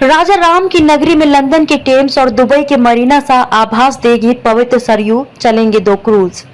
राजा राम की नगरी में लंदन के टेम्स और दुबई के मरीना सा आभास देगी पवित्र सरयू, चलेंगे 2 क्रूज।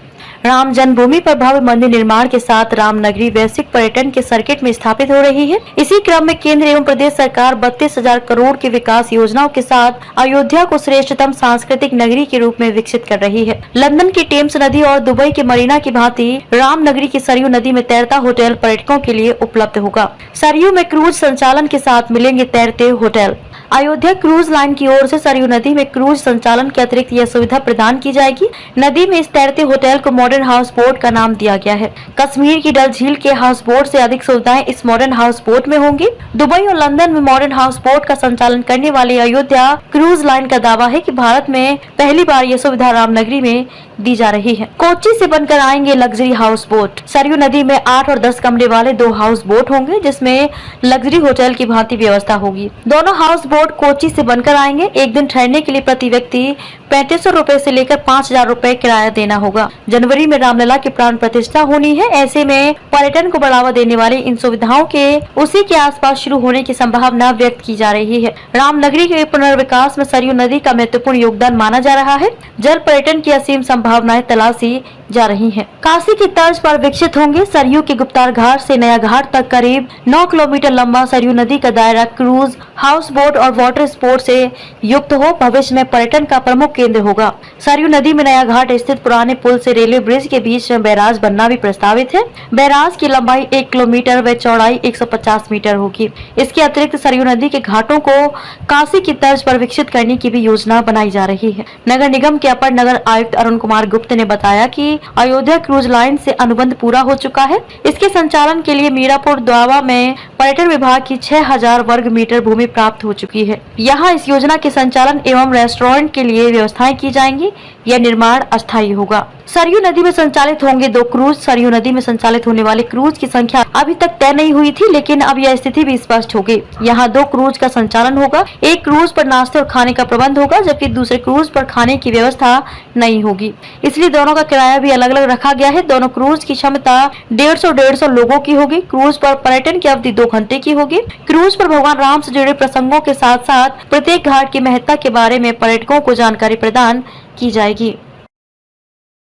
राम जन्मभूमि पर भव्य मंदिर निर्माण के साथ राम नगरी वैश्विक पर्यटन के सर्किट में स्थापित हो रही है। इसी क्रम में केंद्र एवं प्रदेश सरकार 32,000 करोड़ की विकास योजनाओं के साथ अयोध्या को श्रेष्ठतम सांस्कृतिक नगरी के रूप में विकसित कर रही है। लंदन की टेम्स नदी और दुबई के मरीना की भांति राम नगरी की सरयू नदी में तैरता होटल पर्यटकों के लिए उपलब्ध होगा। सरयू में क्रूज संचालन के साथ मिलेंगे तैरते होटल। अयोध्या क्रूज लाइन की ओर से सरयू नदी में क्रूज संचालन के अतिरिक्त यह सुविधा प्रदान की जाएगी। नदी में इस तैरते होटल को मॉडर्न हाउस बोट का नाम दिया गया है। कश्मीर की डल झील के हाउस बोट से अधिक सुविधाएं इस मॉडर्न हाउस बोट में होंगी। दुबई और लंदन में मॉडर्न हाउस बोट का संचालन करने वाली अयोध्या क्रूज लाइन का दावा है कि भारत में पहली बार यह सुविधा रामनगरी में दी जा रही है। कोच्चि से बनकर आएंगे लग्जरी हाउस बोट। सरयू नदी में 8 और 10 कमरे वाले 2 हाउस बोट होंगे, जिसमें लग्जरी होटल की भांति व्यवस्था होगी। दोनों हाउस बोट कोच्चि से बनकर आएंगे। एक दिन ठहरने के लिए प्रति व्यक्ति 3500 रूपए से लेकर 5000 रूपए किराया देना होगा। जनवरी में रामलला की प्राण प्रतिष्ठा होनी है। ऐसे में पर्यटन को बढ़ावा देने वाली इन सुविधाओं के उसी के आसपास शुरू होने की संभावना व्यक्त की जा रही है। रामनगरी के पुनर्विकास में सरयू नदी का महत्वपूर्ण योगदान माना जा रहा है। जल पर्यटन की असीम संभावनाएं तलाशी जा रही हैं। काशी की तर्ज पर विकसित होंगे सरयू के गुप्तार घाट से नया घाट तक करीब 9 किलोमीटर लंबा सरयू नदी का दायरा क्रूज, हाउस बोट और वाटर स्पोर्ट से युक्त हो भविष्य में पर्यटन का प्रमुख केंद्र होगा। सरयू नदी में नया घाट स्थित पुराने पुल से रेलवे ब्रिज के बीच में बैराज बनना भी प्रस्तावित है। बैराज की लंबाई 1 किलोमीटर व चौड़ाई 150 मीटर होगी। इसके अतिरिक्त सरयू नदी के घाटों को काशी की तर्ज पर विकसित करने की भी योजना बनाई जा रही है। नगर निगम के अपर नगर आयुक्त अरुण कुमार गुप्त ने बताया कि अयोध्या क्रूज लाइन से अनुबंध पूरा हो चुका है। इसके संचालन के लिए मीरापुर द्वावा में पर्यटन विभाग की 6000 वर्ग मीटर भूमि प्राप्त हो चुकी है। यहाँ इस योजना के संचालन एवं रेस्टोरेंट के लिए व्यवस्थाएं की जाएंगी। यह निर्माण अस्थायी होगा। सरयू नदी में संचालित होंगे 2 क्रूज। सरयू नदी में संचालित होने वाले क्रूज की संख्या अभी तक तय नहीं हुई थी, लेकिन अब यह स्थिति भी स्पष्ट हो गई। यहाँ 2 क्रूज का संचालन होगा। एक क्रूज पर नाश्ते और खाने का प्रबंध होगा, जबकि दूसरे क्रूज पर खाने की व्यवस्था नहीं होगी। इसलिए दोनों का किराया भी अलग अलग रखा गया है। दोनों क्रूज की क्षमता 150 लोगों की होगी। क्रूज पर पर्यटन की अवधि 2 घंटे की होगी। क्रूज पर भगवान राम से जुड़े प्रसंगों के साथ साथ प्रत्येक घाट की महत्ता के बारे में पर्यटकों को जानकारी प्रदान की जाएगी।